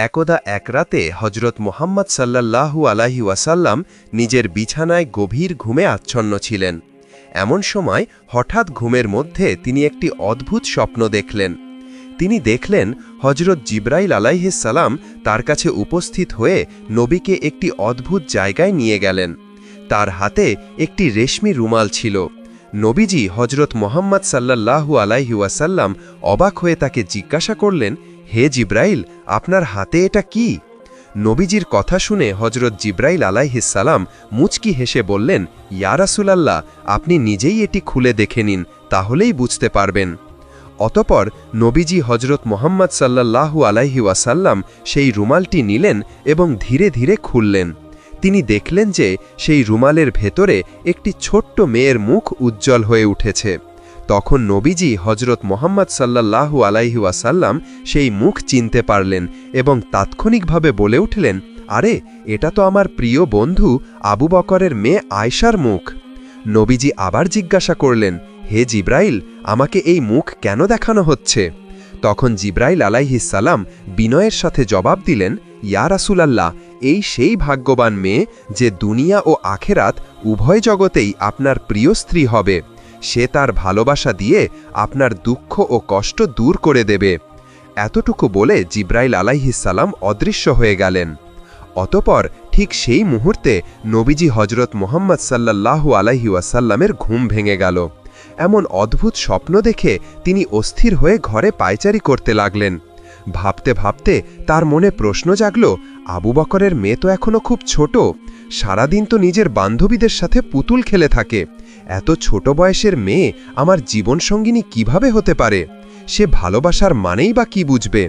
একদা এক রাতে হজরত মুহাম্মদ সাল্লাল্লাহু আলাইহি ওয়াসাল্লাম নিজের বিছানায় গভীর ঘুমে আচ্ছন্ন ছিলেন। এমন সময় হঠাৎ ঘুমের মধ্যে তিনি একটি অদ্ভুত স্বপ্ন দেখলেন। তিনি দেখলেন হজরত জিব্রাইল আলাইহিস সালাম তার কাছে উপস্থিত হয়ে নবীকে একটি অদ্ভুত জায়গায় নিয়ে গেলেন। তার হাতে একটি রেশমি রুমাল ছিল। নবীজি হজরত মুহাম্মদ সাল্লাল্লাহু আলাইহি ওয়াসাল্লাম অবাক হয়ে তাকে জিজ্ঞাসা করলেন, হে জিব্রাইল, আপনার হাতে এটা কি? নবীজির কথা শুনে হজরত জিব্রাইল আলাইহিস সালাম মুচকি হেসে বললেন, ইয়া রাসূলাল্লাহ, আপনি নিজেই এটি খুলে দেখে নিন, তাহলেই বুঝতে পারবেন। অতপর নবীজি হজরত মুহাম্মদ সাল্লাল্লাহু আলাইহি ওয়াসাল্লাম সেই রুমালটি নিলেন এবং ধীরে ধীরে খুললেন। তিনি দেখলেন যে সেই রুমালের ভেতরে একটি ছোট্ট মেয়ের মুখ উজ্জ্বল হয়ে উঠেছে। তখন নবীজি হজরত মুহাম্মদ সাল্লাল্লাহু আলাইহি ওয়াসাল্লাম সেই মুখ চিনতে পারলেন এবং তাৎক্ষণিকভাবে বলে উঠলেন, আরে, এটা তো আমার প্রিয় বন্ধু আবু বকরের মেয়ে আয়েশার মুখ। নবীজি আবার জিজ্ঞাসা করলেন, হে জিব্রাইল, আমাকে এই মুখ কেন দেখানো হচ্ছে? তখন জিব্রাইল আলাইহিস সালাম বিনয়ের সাথে জবাব দিলেন, ইয়া রাসূলাল্লাহ, এই সেই ভাগ্যবান মেয়ে যে দুনিয়া ও আখেরাত উভয় জগতেই আপনার প্রিয় স্ত্রী হবে। সে তার ভালোবাসা দিয়ে আপনার দুঃখ ও কষ্ট দূর করে দেবে। এতটুকু বলে জিব্রাইল আলাইহিস সালাম অদৃশ্য হয়ে গেলেন। অতপর ঠিক সেই মুহূর্তে নবীজি হজরত মুহাম্মদ সাল্লাল্লাহু আলাইহি ওয়াসাল্লামের ঘুম ভেঙে গেল। এমন অদ্ভুত স্বপ্ন দেখে তিনি অস্থির হয়ে ঘরে পায়চারি করতে লাগলেন। ভাবতে ভাবতে তার মনে প্রশ্ন জাগল, আবু বকরের মেয়ে তো এখনো খুব ছোট, সারাদিন তো নিজের বান্ধবীদের সাথে পুতুল খেলে থাকে। এত ছোট বয়সের মেয়ে আমার জীবনসঙ্গিনী কিভাবে হতে পারে? সে ভালোবাসার মানেই বা কি বুঝবে?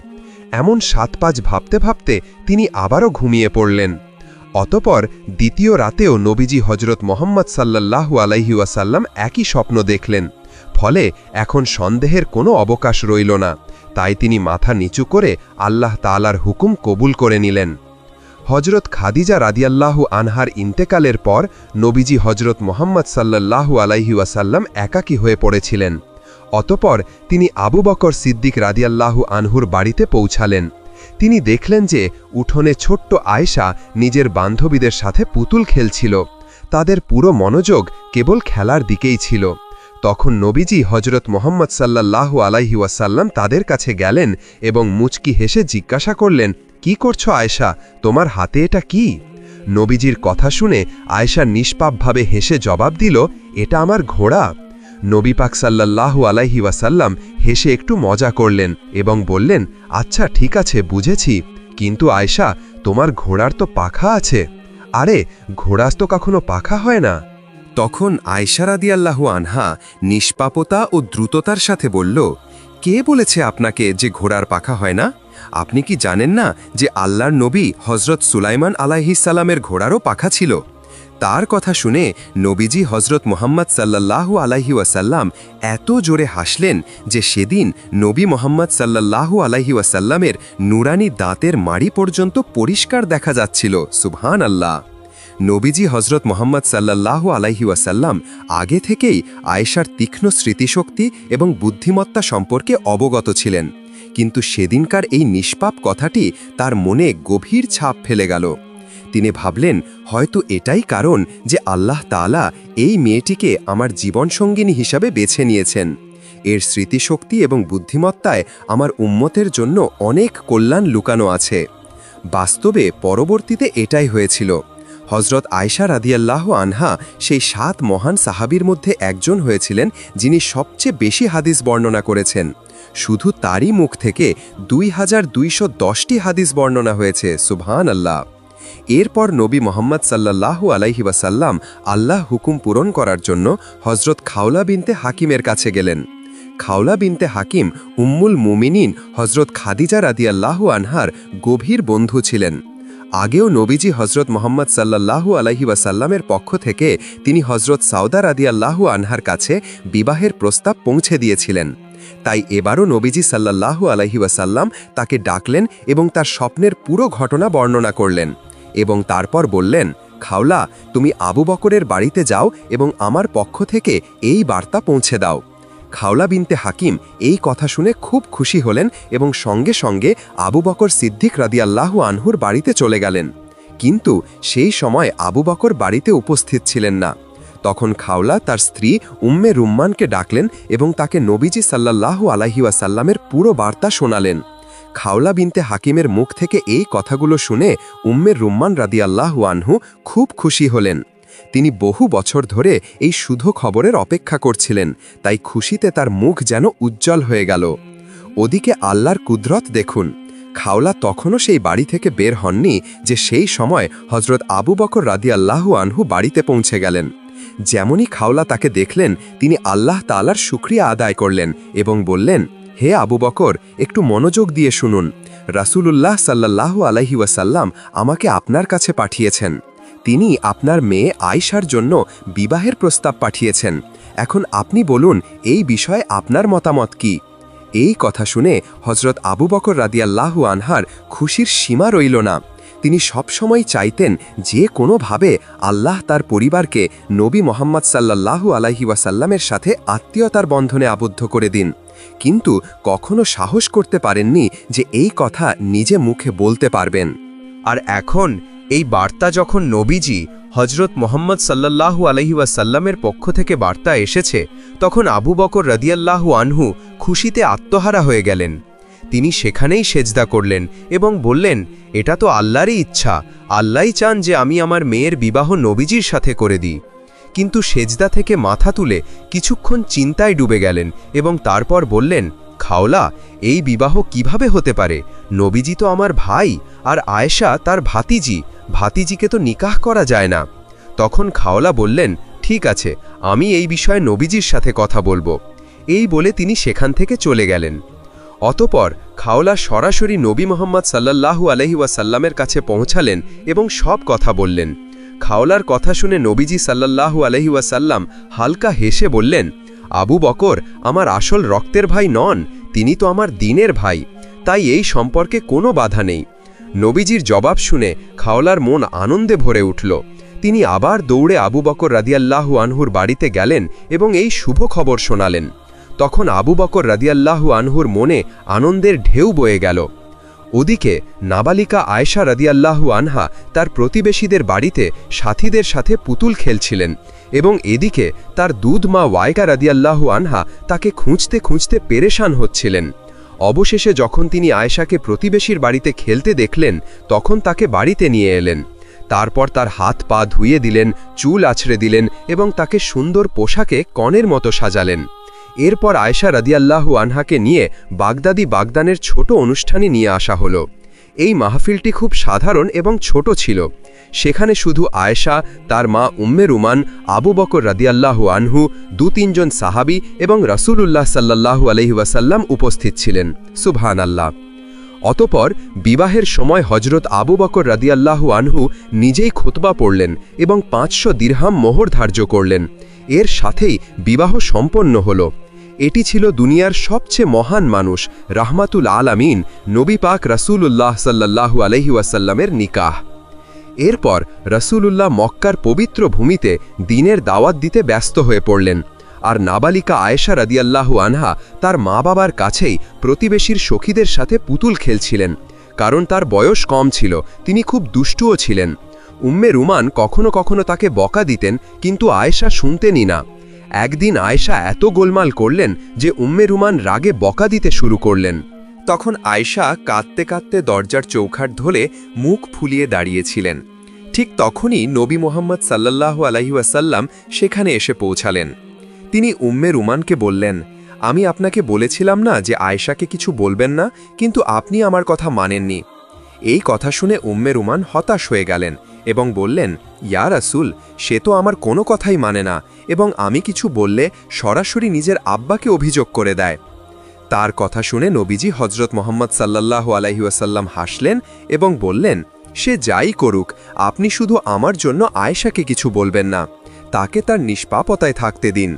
এমন ৭-৫ ভাবতে ভাবতে তিনি আবারও ঘুমিয়ে পড়লেন। অতপর দ্বিতীয় রাতেও নবীজি হজরত মুহাম্মদ সাল্লাল্লাহু আলাইহি ওয়াসাল্লাম একই স্বপ্ন দেখলেন। ফলে এখন সন্দেহের কোনো অবকাশ রইল না। তাই তিনি মাথা নিচু করে আল্লাহ তাআলার হুকুম কবুল করে নিলেন। হজরত খাদিজা রাদিয়াল্লাহু আনহার ইন্তেকালের পর নবীজি হজরত মুহাম্মদ সাল্লাল্লাহু আলাইহি ওয়াসাল্লাম একাকী হয়ে পড়েছিলেন। অতপর তিনি আবু বকর সিদ্দিক রাদিয়াল্লাহু আনহুর বাড়িতে পৌঁছালেন। তিনি দেখলেন যে উঠোনে ছোট্ট আয়েশা নিজের বান্ধবীদের সাথে পুতুল খেলছিল। তাদের পুরো মনোযোগ কেবল খেলার দিকেই ছিল। তখন নবীজি হজরত মুহাম্মদ সাল্লাল্লাহু আলাইহি ওয়াসাল্লাম তাদের কাছে গেলেন এবং মুচকি হেসে জিজ্ঞাসা করলেন, কি করছো আয়েশা, তোমার হাতে এটা কি? নবীজির কথা শুনে আয়েশা নিষ্পাপভাবে হেসে জবাব দিল, এটা আমার ঘোড়া। নবী পাক সাল্লাল্লাহু আলাইহি ওয়াসাল্লাম হেসে একটু মজা করলেন এবং বললেন, আচ্ছা ঠিক আছে, বুঝেছি, কিন্তু আয়েশা, তোমার ঘোড়ার তো পাখা আছে। আরে, ঘোড়ার তো কখনো পাখা হয় না। তখন আয়েশা রাদিয়াল্লাহু আনহা নিষ্পাপতা ও দ্রুততার সাথে বলল, কে বলেছে আপনাকে যে ঘোড়ার পাখা হয় না? আপনি কি জানেন না যে আল্লাহর নবী হজরত সুলাইমান আলাইহিস সালামের ঘোড়ারও পাখা ছিল? তার কথা শুনে নবীজি হজরত মুহাম্মদ সাল্লাল্লাহু আলাইহি ওয়াসাল্লাম এত জোরে হাসলেন যে সেদিন নবী মুহাম্মদ সাল্লাল্লাহু আলাইহি ওয়াসাল্লামের নুরানি দাঁতের মাড়ি পর্যন্ত পরিষ্কার দেখা যাচ্ছিল। সুবহানাল্লাহ। নবীজি হজরত মুহাম্মদ সাল্লাল্লাহু আলাইহি ওয়াসাল্লাম আগে থেকেই আয়েশার তীক্ষ্ণ স্মৃতিশক্তি এবং বুদ্ধিমত্তা সম্পর্কে অবগত ছিলেন, কিন্তু সেদিনকার এই নিষ্পাপ কথাটি তার মনে গভীর ছাপ ফেলে গেল। তিনি ভাবলেন, হয়তো এটাই কারণ যে আল্লাহ তাআলা এই মেয়েটিকে আমার জীবনসঙ্গিনী হিসাবে বেছে নিয়েছেন। এর স্মৃতিশক্তি এবং বুদ্ধিমত্তায় আমার উম্মতের জন্য অনেক কল্যাণ লুকানো আছে। বাস্তবে পরবর্তীতে এটাই হয়েছিল। হজরত আয়েশা রাদিয়াল্লাহু আনহা সেই ৭ মহান সাহাবীর মধ্যে একজন হয়েছিলেন যিনি সবচেয়ে বেশি হাদিস বর্ণনা করেছেন। শুধু তারই মুখ থেকে ২২১০টি হাদিস বর্ণনা হয়েছে। সুবহানাল্লাহ। এরপর নবী মুহাম্মদ সাল্লাল্লাহু আলাইহি ওয়াসাল্লাম আল্লাহ হুকুম পূরণ করার জন্য হজরত খাওলা বিনতে হাকিমের কাছে গেলেন। খাওলা বিনতে হাকিম উম্মুল মুমিনিন হজরত খাদিজা রাদিয়াল্লাহু আনহার গভীর বন্ধু ছিলেন। আগেও নবীজি হজরত মুহাম্মদ সাল্লাল্লাহু আলাইহি ওয়াসাল্লামের পক্ষ থেকে তিনি হজরত সাউদা রাদিয়াল্লাহু আনহার কাছে বিবাহের প্রস্তাব পৌঁছে দিয়েছিলেন। তাই এবারও নবীজি সাল্লাল্লাহু আলাইহি ওয়াসাল্লাম তাকে ডাকলেন এবং তার স্বপ্নের পুরো ঘটনা বর্ণনা করলেন এবং তারপর বললেন, খাওলা, তুমি আবু বকরের বাড়িতে যাও এবং আমার পক্ষ থেকে এই বার্তা পৌঁছে দাও। খাওলা বিনতে হাকিম এই কথা শুনে খুব খুশি হলেন এবং সঙ্গে সঙ্গে আবু বকর সিদ্দিক রাদিয়াল্লাহু আনহুর বাড়িতে চলে গেলেন। কিন্তু সেই সময় আবু বকর বাড়িতে উপস্থিত ছিলেন না। তখন খাওলা তার স্ত্রী উম্মে রুম্মানকে ডাকলেন এবং তাকে নবীজি সাল্লাল্লাহু আলাইহি ওয়াসাল্লামের পুরো বার্তা শোনালেন। খাওলা বিনতে হাকিমের মুখ থেকে এই কথাগুলো শুনে উম্মে রুম্মান রাদিয়াল্লাহু আনহু খুব খুশি হলেন। তিনি বহু বছর ধরে এই শুভ খবরের অপেক্ষা করছিলেন, তাই খুশিতে তার মুখ যেন উজ্জ্বল হয়ে গেল। ওদিকে আল্লাহর কুদরত দেখুন, খাওলা তখনও সেই বাড়ি থেকে বের হননি যে সেই সময় হজরত আবু বকর রাদিয়াল্লাহু আনহু বাড়িতে পৌঁছে গেলেন। যেমনই খাওলা তাকে দেখলেন, তিনি আল্লাহ তাআলার শুকরিয়া আদায় করলেন এবং বললেন, হে আবু বকর, একটু মনোযোগ দিয়ে শুনুন। রাসূলুল্লাহ সাল্লাল্লাহু আলাইহি ওয়াসাল্লাম আমাকে আপনার কাছে পাঠিয়েছেন। তিনি আপনার মেয়ে আয়েশার জন্য বিবাহের প্রস্তাব পাঠিয়েছেন। এখন আপনি বলুন, এই বিষয়ে আপনার মতামত কি? এই কথা শুনে হজরত আবু বকর রাদিয়াল্লাহু আনহার খুশির সীমা রইল না। তিনি সবসময় চাইতেন যে কোনোভাবে আল্লাহ তার পরিবারকে নবী মোহাম্মদ সাল্লাল্লাহু আলাইহি ওয়াসাল্লামের সাথে আত্মীয়তার বন্ধনে আবদ্ধ করে দিন, কিন্তু কখনো সাহস করতে পারেননি যে এই কথা নিজে মুখে বলতে পারবেন। আর এখন এই বার্তা যখন নবীজি হজরত মোহাম্মদ সাল্লাল্লাহু আলাইহি ওয়াসাল্লামের পক্ষ থেকে বার্তা এসেছে, তখন আবু বকর রাদিয়াল্লাহু আনহু খুশিতে আত্মহারা হয়ে গেলেন। তিনি সেখানেই সেজদা করলেন এবং বললেন, এটা তো আল্লাহরই ইচ্ছা, আল্লাহই চান যে আমি আমার মেয়ের বিবাহ নবীজির সাথে করে দিই। কিন্তু সেজদা থেকে মাথা তুলে কিছুক্ষণ চিন্তায় ডুবে গেলেন এবং তারপর বললেন, খাওলা, এই বিবাহ কিভাবে হতে পারে? নবীজি তো আমার ভাই, আর আয়েশা তার ভাতিজিকে তো নিকাহ করা যায় না। তখন খাওলা বললেন, ঠিক আছে, আমি এই বিষয়ে নবীজির সাথে কথা বলবো। এই বলে তিনি সেখান থেকে চলে গেলেন। অতপর খাওলা সরাসরি নবী মোহাম্মদ সাল্লাল্লাহু আলাইহি ওয়াসাল্লামের কাছে পৌঁছালেন এবং সব কথা বললেন। খাওলার কথা শুনে নবীজি সাল্লাল্লাহু আলাইহি ওয়াসাল্লাম হালকা হেসে বললেন, আবু বকর আমার আসল রক্তের ভাই নন, তিনি তো আমার দ্বীনের ভাই, তাই এই সম্পর্কে কোনো বাধা নেই। নবীজির জবাব শুনে খাওলার মন আনন্দে ভরে উঠল। তিনি আবার দৌড়ে আবু বকর রাদিয়াল্লাহু আনহুর বাড়িতে গেলেন এবং এই শুভ খবর শোনালেন। তখন আবু বকর রাদিয়াল্লাহু আনহুর মনে আনন্দের ঢেউ বয়ে গেল। ওদিকে নাবালিকা আয়েশা রাদিয়াল্লাহু আনহা তার প্রতিবেশীদের বাড়িতে সাথীদের সাথে পুতুল খেলছিলেন এবং এদিকে তার দুধ মা ওয়াইকা রাদিয়াল্লাহু আনহা তাকে খুঁজতে খুঁজতে পেরেশান হচ্ছিলেন। অবশেষে যখন তিনি আয়েশাকে প্রতিবেশীর বাড়িতে খেলতে দেখলেন, তখন তাকে বাড়িতে নিয়ে এলেন। তারপর তার হাত পা ধুয়ে দিলেন, চুল আছড়ে দিলেন এবং তাকে সুন্দর পোশাকে কনের মতো সাজালেন। এরপর আয়েশা রাদিয়াল্লাহু আনহাকে নিয়ে বাগদানের ছোট অনুষ্ঠানে নিয়ে আসা হলো। এই মাহফিলটি খুব সাধারণ এবং ছোট ছিল। সেখানে শুধু আয়েশা, তার মা উম্মে রুমান, আবু বকর রাদিয়াল্লাহু আনহু, ২-৩ জন সাহাবী এবং রাসূলুল্লাহ সাল্লাল্লাহু আলাইহি ওয়াসাল্লাম উপস্থিত ছিলেন। সুবহানাল্লাহ। অতপর বিবাহের সময় হজরত আবু বকর রাদিয়াল্লাহু আনহু নিজেই খুতবা পড়লেন এবং ৫০০ দিরহাম মোহর ধার্য করলেন। এর সাথেই বিবাহ সম্পন্ন হল। এটি ছিল দুনিয়ার সবচেয়ে মহান মানুষ রাহমাতুল আলামিন নবী পাক রাসূলুল্লাহ সাল্লাল্লাহু আলাইহি ওয়াসাল্লামের নিকাহ। এরপর রাসূলুল্লাহ মক্কার পবিত্র ভূমিতে দ্বীনের দাওয়াত দিতে ব্যস্ত হয়ে পড়লেন, আর নাবালিকা আয়েশা রাদিয়াল্লাহু আনহা তার মা বাবার কাছেই প্রতিবেশীর সখীদের সাথে পুতুল খেলছিলেন, কারণ তার বয়স কম ছিল, তিনি খুব দুষ্টুও ছিলেন। উম্মে রুমান কখনো কখনো তাকে বকা দিতেন, কিন্তু আয়েশা শুনতেনই না। একদিন আয়েশা এত গোলমাল করলেন যে উম্মে রুমান রাগে বকা দিতে শুরু করলেন। তখন আয়েশা কাঁদতে কাঁদতে দরজার চৌখাট ধরে মুখ ফুলিয়ে দাঁড়িয়েছিলেন। ঠিক তখনই নবী মোহাম্মদ সাল্লাল্লাহু আলাইহি ওয়াসাল্লাম সেখানে এসে পৌঁছালেন। তিনি উম্মে রুমানকে বললেন, আমি আপনাকে বলেছিলাম না যে আয়েশাকে কিছু বলবেন না, কিন্তু আপনি আমার কথা মানেননি। এই কথা শুনে উম্মে রুমান হতাশ হয়ে গেলেন এবং বললেন, ইয়া রাসূল, সে তো আমার কোনো কথাই মানে না এবং আমি কিছু বললে সরাসরি নিজের আব্বাকে অভিযোগ করে দেয়। তার কথা শুনে নবীজি হজরত মোহাম্মদ সাল্লাল্লাহু আলাইহি ওয়াসাল্লাম হাসলেন এবং বললেন, সে যাই করুক, আপনি শুধু আমার জন্য আয়েশাকে কিছু বলবেন না, তাকে তার নিষ্পাপতায় থাকতে দিন।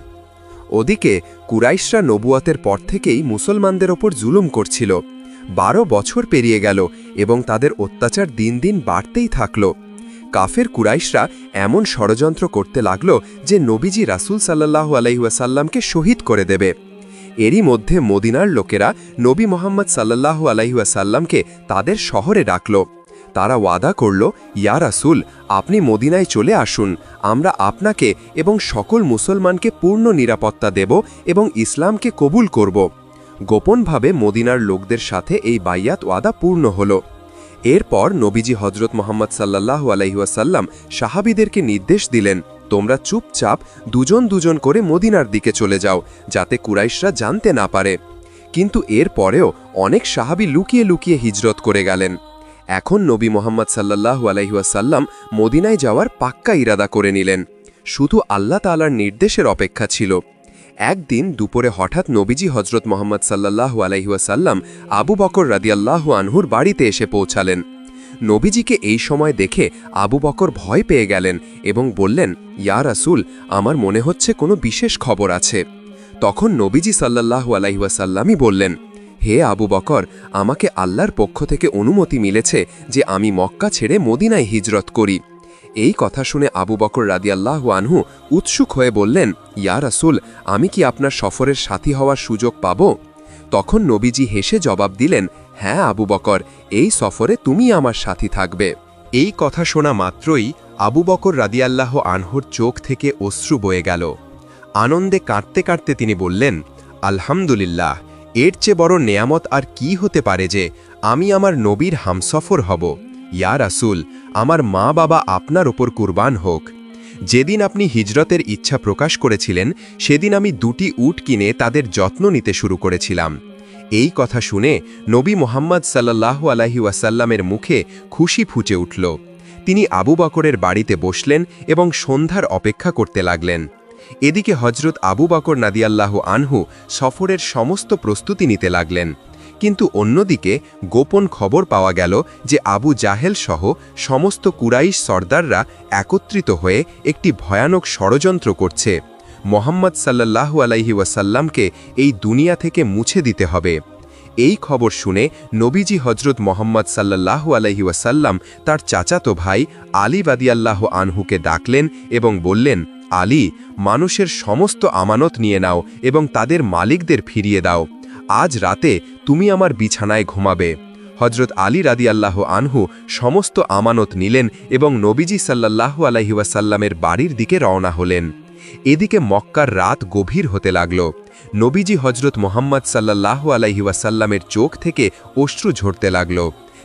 ওদিকে কুরাইশরা নবুয়াতের পর থেকেই মুসলমানদের ওপর জুলুম করছিল। 12 বছর পেরিয়ে গেল এবং তাদের অত্যাচার দিন দিন বাড়তেই থাকল। কাফের কুরাইশরা এমন ষড়যন্ত্র করতে লাগল যে নবীজি রাসূল সাল্লাল্লাহু আলাইহি ওয়াসাল্লামকে শহীদ করে দেবে। এরই মধ্যে মদিনার লোকেরা নবী মোহাম্মদ সাল্লাল্লাহু আলাইহি ওয়াসাল্লামকে তাদের শহরে ডাকল। তারা ওয়াদা করল, ইয়া রাসূল, আপনি মদিনায় চলে আসুন, আমরা আপনাকে এবং সকল মুসলমানকে পূর্ণ নিরাপত্তা দেব এবং ইসলামকে কবুল করব। গোপনভাবে মদিনার লোকদের সাথে এই বাইয়াত ওয়াদা পূর্ণ হল। এরপর নবীজি হজরত মোহাম্মদ সাল্লাল্লাহু আলাইহি ওয়াসাল্লাম সাহাবীদেরকে নির্দেশ দিলেন, তোমরা চুপচাপ দুজন দুজন করে মদিনার দিকে চলে যাও, যাতে কুরাইশরা জানতে না পারে। কিন্তু এর পরেও অনেক সাহাবী লুকিয়ে লুকিয়ে হিজরত করে গেলেন। এখন নবী মোহাম্মদ সাল্লাল্লাহু আলাইহি ওয়াসাল্লাম মদিনায় যাওয়ার পাক্কা ইরাদা করে নিলেন। শুধু আল্লাহ তাআলার নির্দেশের অপেক্ষা ছিল। একদিন দুপুরে হঠাৎ নবীজি হজরত মোহাম্মদ সাল্লাল্লাহু আলাইহি ওয়াসাল্লাম আবু বকর রাদিয়াল্লাহু আনহুর বাড়িতে এসে পৌঁছালেন। নবীজিকে এই সময় দেখে আবু বকর ভয় পেয়ে গেলেন এবং বললেন, ইয়া রাসূল, আমার মনে হচ্ছে কোনো বিশেষ খবর আছে। তখন নবীজি সাল্লাল্লাহু আলাইহি ওয়াসাল্লামই বললেন, হে আবু বকর, আমাকে আল্লাহর পক্ষ থেকে অনুমতি মিলেছে যে আমি মক্কা ছেড়ে মদিনায় হিজরত করি। এই কথা শুনে আবু বকর রাদিয়াল্লাহু আনহু উৎসুক হয়ে বললেন, ইয়া রাসূল, আমি কি আপনার সফরের সাথী হওয়ার সুযোগ পাব? তখন নবীজি হেসে জবাব দিলেন, হ্যাঁ আবু বকর, এই সফরে তুমি আমার সাথী থাকবে। এই কথা শোনা মাত্রই আবু বকর রাদিয়াল্লাহু আনহুর চোখ থেকে অশ্রু বয়ে গেল। আনন্দে কাঁদতে কাঁদতে তিনি বললেন, আলহামদুলিল্লাহ, এর চেয়ে বড় নেয়ামত আর কি হতে পারে যে আমি আমার নবীর হামসফর হব। ইয়া রাসূল, আমার মা বাবা আপনার ওপর কুরবান হোক। যেদিন আপনি হিজরতের ইচ্ছা প্রকাশ করেছিলেন সেদিন আমি 2টি উট কিনে তাদের যত্ন নিতে শুরু করেছিলাম। এই কথা শুনে নবী মোহাম্মদ সাল্লাল্লাহু আলাইহি ওয়াসাল্লামের মুখে খুশি ফুটে উঠল। তিনি আবু বকরের বাড়িতে বসলেন এবং সন্ধ্যার অপেক্ষা করতে লাগলেন। এদিকে হজরত আবু বকর রাদিয়াল্লাহু আনহু সফরের সমস্ত প্রস্তুতি নিতে লাগলেন। কিন্তু অন্যদিকে গোপন খবর পাওয়া গেল যে আবু জাহেল সহ সমস্ত কুরাইশ সর্দাররা একত্রিত হয়ে একটি ভয়ানক ষড়যন্ত্র করছে। মোহাম্মদ সাল্লাল্লাহু আলাইহি ওয়াসাল্লামকে এই দুনিয়া থেকে মুছে দিতে হবে। এই খবর শুনে নবীজি হজরত মোহাম্মদ সাল্লাল্লাহু আলাইহি ওয়াসাল্লাম তার চাচাতো ভাই আলী রাদিয়াল্লাহু আনহুকে ডাকলেন এবং বললেন, আলী, মানুষের সমস্ত আমানত নিয়ে নাও এবং তাদের মালিকদের ফিরিয়ে দাও। আজ রাতে তুমি আমার বিছানায় ঘুমাবে। হজরত আলী রাদিয়াল্লাহু আনহু সমস্ত আমানত নিলেন এবং নবীজি সাল্লাল্লাহু আলাইহি ওয়াসাল্লামের বাড়ির দিকে রওনা হলেন। এদিকে মক্কার রাত গভীর হতে লাগল। নবীজি হজরত মোহাম্মদ সাল্লাল্লাহু আলাইহি ওয়াসাল্লামের চোখ থেকে অশ্রু ঝরতে লাগল।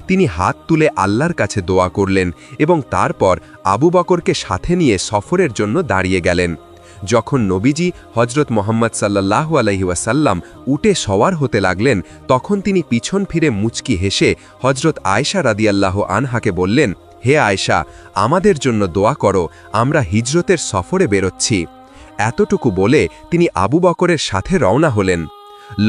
তিনি হাত তুলে আল্লাহর কাছে দোয়া করলেন এবং তারপর আবু বকরকে সাথে নিয়ে সফরের জন্য দাঁড়িয়ে গেলেন। যখন নবীজি হজরত মোহাম্মদ সাল্লাল্লাহু আলাইহি ওয়াসাল্লাম উটে সওয়ার হতে লাগলেন, তখন তিনি পিছন ফিরে মুচকি হেসে হজরত আয়েশা রাদিয়াল্লাহু আনহাকে বললেন, হে আয়েশা, আমাদের জন্য দোয়া করো, আমরা হিজরতের সফরে বেরোচ্ছি। এতটুকু বলে তিনি আবু বকরের সাথে রওনা হলেন।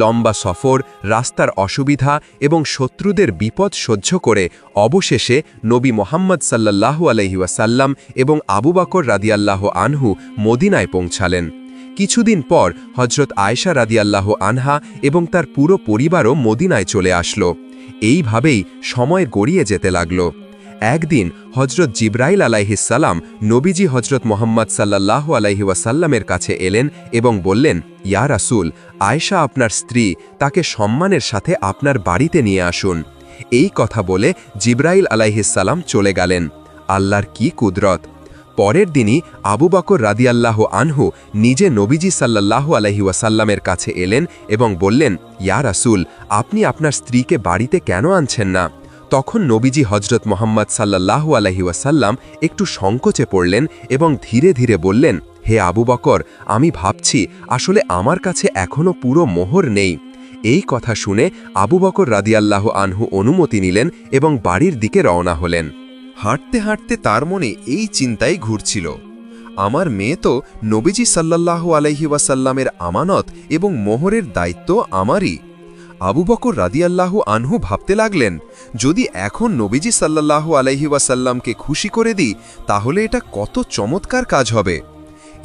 লম্বা সফর, রাস্তার অসুবিধা এবং শত্রুদের বিপদ সহ্য করে অবশেষে নবী মোহাম্মদ সাল্লাল্লাহু আলাইহি ওয়াসাল্লাম এবং আবু বকর রাদিয়াল্লাহু আনহু মদিনায় পৌঁছালেন। কিছুদিন পর হজরত আয়েশা রাদিয়াল্লাহু আনহা এবং তার পুরো পরিবারও মদিনায় চলে আসলো। এইভাবেই সময় গড়িয়ে যেতে লাগল। একদিন হজরত জিব্রাইল আলাইহিস সালাম নবীজি হজরত মোহাম্মদ সাল্লাল্লাহু আলাইহি ওয়াসাল্লামের কাছে এলেন এবং বললেন, ইয়া রাসূল, আয়েশা আপনার স্ত্রী, তাকে সম্মানের সাথে আপনার বাড়িতে নিয়ে আসুন। এই কথা বলে জিব্রাইল আলাইহিস সালাম চলে গেলেন। আল্লাহর কি কুদরত! পরের দিনই আবু বকর রাদিয়াল্লাহু আনহু নিজে নবীজি সাল্লাল্লাহু আলাইহি ওয়াসাল্লামের কাছে এলেন এবং বললেন, ইয়া রাসূল, আপনি আপনার স্ত্রীকে বাড়িতে কেন আনছেন না? তখন নবীজি হজরত মোহাম্মদ সাল্লাল্লাহু আলাইহি ওয়াসাল্লাম একটু সংকোচে পড়লেন এবং ধীরে ধীরে বললেন, হে আবু বকর, আমি ভাবছি আসলে আমার কাছে এখনও পুরো মোহর নেই। এই কথা শুনে আবু বকর রাদিয়াল্লাহু আনহু অনুমতি নিলেন এবং বাড়ির দিকে রওনা হলেন। হাঁটতে হাঁটতে তার মনে এই চিন্তাই ঘুরছিল, আমার মেয়ে তো নবীজি সাল্লাল্লাহু আলাইহি ওয়াসাল্লামের আমানত এবং মোহরের দায়িত্ব আমারই। আবু বকর রাদিয়াল্লাহু আনহু ভাবতে লাগলেন, যদি এখন নবীজি সাল্লাল্লাহু আলাইহি ওয়াসাল্লামকে খুশি করে দিই তাহলে এটা কত চমৎকার কাজ হবে।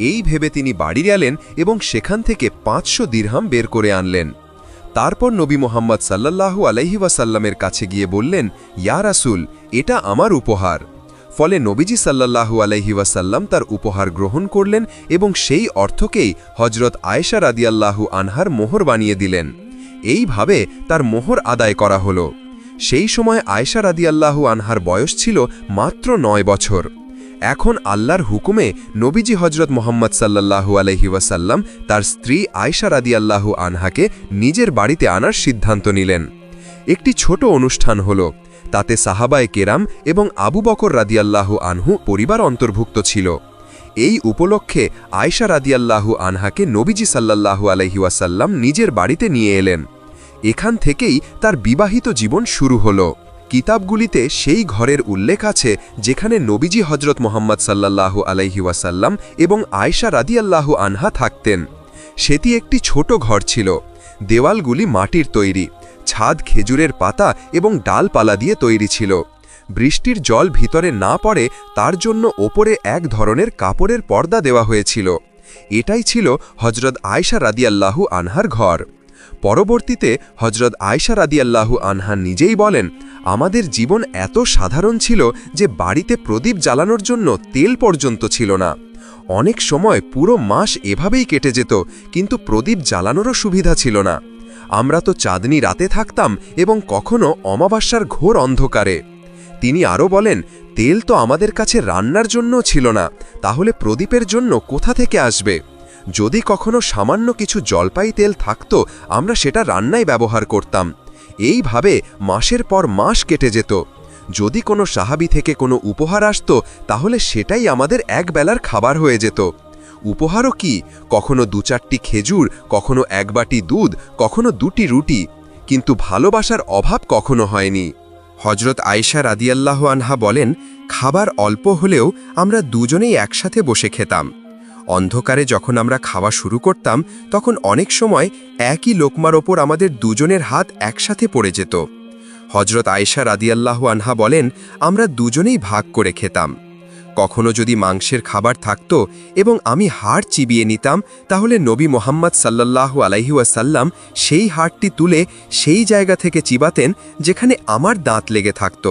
এই ভেবে তিনি বাড়ি গেলেন এবং সেখান থেকে 500 দিরহাম বের করে আনলেন। তারপর নবী মোহাম্মদ সাল্লাল্লাহু আলাইহি ওয়াসাল্লামের কাছে গিয়ে বললেন, ইয়া রাসূল, এটা আমার উপহার। ফলে নবীজি সাল্লাল্লাহু আলাইহি ওয়াসাল্লাম তার উপহার গ্রহণ করলেন এবং সেই অর্থকেই হজরত আয়েশা রাদিয়াল্লাহু আনহার মোহর বানিয়ে দিলেন। এইভাবে তার মোহর আদায় করা হলো। সেই সময় আয়েশা রাদিয়াল্লাহু আনহার বয়স ছিল মাত্র 9 বছর। এখন আল্লাহর হুকুমে নবীজি হজরত মুহাম্মদ সাল্লাল্লাহু আলাইহি ওয়াসাল্লাম তার স্ত্রী আয়েশা রাদিয়াল্লাহু আনহাকে নিজের বাড়িতে আনার সিদ্ধান্ত নিলেন। একটি ছোট অনুষ্ঠান হল, তাতে সাহাবায়ে কেরাম এবং আবু বকর রাদিয়াল্লাহু আনহু পরিবার অন্তর্ভুক্ত ছিল। এই উপলক্ষে আয়েশা রাদিয়াল্লাহু আনহাকে নবীজি সাল্লাল্লাহু আলাইহি ওয়াসাল্লাম নিজের বাড়িতে নিয়ে এলেন। এখান থেকেই তার বিবাহিত জীবন শুরু হল। কিতাবগুলিতে সেই ঘরের উল্লেখ আছে যেখানে নবীজি হজরত মুহাম্মদ সাল্লাল্লাহু আলাইহি ওয়াসাল্লাম এবং আয়েশা রাদিয়াল্লাহু আনহা থাকতেন। সেটি একটি ছোট ঘর ছিল। দেওয়ালগুলি মাটির তৈরি, ছাদ খেজুরের পাতা এবং ডালপালা দিয়ে তৈরি ছিল। বৃষ্টির জল ভিতরে না পড়ে তার জন্য ওপরে এক ধরনের কাপড়ের পর্দা দেওয়া হয়েছিল। এটাই ছিল হজরত আয়েশা রাদিয়াল্লাহু আনহার ঘর। পরবর্তীতে হজরত আয়েশা রাদিয়াল্লাহু আনহা নিজেই বলেন, আমাদের জীবন এত সাধারণ ছিল যে বাড়িতে প্রদীপ জ্বালানোর জন্য তেল পর্যন্ত ছিল না। অনেক সময় পুরো মাস এভাবেই কেটে যেত, কিন্তু প্রদীপ জ্বালানোরও সুবিধা ছিল না। আমরা তো চাঁদনি রাতে থাকতাম এবং কখনো অমাবস্যার ঘোর অন্ধকারে। তিনি আরও বলেন, তেল তো আমাদের কাছে রান্নার জন্য ছিল না, তাহলে প্রদীপের জন্য কোথা থেকে আসবে? যদি কখনো সামান্য কিছু জলপাই তেল থাকতো, আমরা সেটা রান্নায় ব্যবহার করতাম। এইভাবে মাসের পর মাস কেটে যেত। যদি কোনো সাহাবী থেকে কোনো উপহার আসতো, তাহলে সেটাই আমাদের একবেলার খাবার হয়ে যেত। উপহারও কি, কখনো 2-4টি খেজুর, কখনো 1 বাটি দুধ, কখনো 2টি রুটি, কিন্তু ভালোবাসার অভাব কখনো হয়নি। হজরত আয়েশা রাদিয়াল্লাহু আনহা বলেন, খাবার অল্প হলেও আমরা দুজনেই একসাথে বসে খেতাম। অন্ধকারে যখন আমরা খাওয়া শুরু করতাম, তখন অনেক সময় একই লোকমার ওপর আমাদের দুজনের হাত একসাথে পড়ে যেত। হজরত আয়েশা রাদিয়াল্লাহু আনহা বলেন, আমরা দুজনেই ভাগ করে খেতাম। কখনো যদি মাংসের খাবার থাকত এবং আমি হাড় চিবিয়ে নিতাম, তাহলে নবী মুহাম্মদ সাল্লাল্লাহু আলাইহি ওয়াসাল্লাম সেই হাড়টি তুলে সেই জায়গা থেকে চিবাতেন যেখানে আমার দাঁত লেগে থাকত।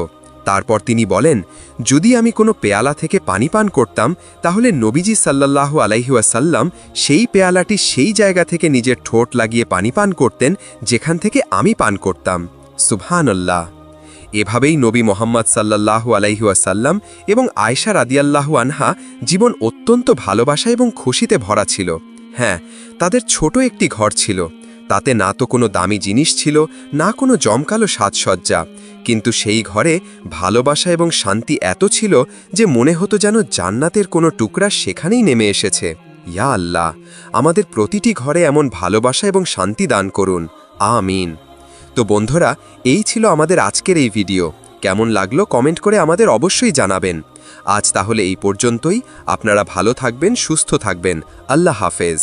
তারপর তিনি বলেন, যদি আমি কোনো পেয়ালা থেকে পানি পান করতাম, তাহলে নবীজি সাল্লাল্লাহু আলাইহি ওয়াসাল্লাম সেই পেয়ালাটি সেই জায়গা থেকে নিজের ঠোঁট লাগিয়ে পানি পান করতেন যেখান থেকে আমি পান করতাম। সুবহানাল্লাহ। এভাবেই নবী মুহাম্মদ সাল্লাল্লাহু আলাইহি ওয়াসাল্লাম এবং আয়েশা রাদিয়াল্লাহু আনহা জীবন অত্যন্ত ভালোবাসা এবং খুশিতে ভরা ছিল। হ্যাঁ, তাদের ছোট একটি ঘর ছিল। তাতে না তো কোনো দামি জিনিস ছিল, না কোনো জমকালো সাজসজ্জা, কিন্তু সেই ঘরে ভালোবাসা এবং শান্তি এত ছিল যে মনে হতো যেন জান্নাতের কোনো টুকরা সেখানেই নেমে এসেছে। ইয়া আল্লাহ, আমাদের প্রতিটি ঘরে এমন ভালোবাসা এবং শান্তি দান করুন, আমিন। তো বন্ধুরা, এই ছিল আমাদের আজকের এই ভিডিও। কেমন লাগলো কমেন্ট করে আমাদের অবশ্যই জানাবেন। আজ তাহলে এই পর্যন্তই। আপনারা ভালো থাকবেন, সুস্থ থাকবেন। আল্লাহ হাফেজ।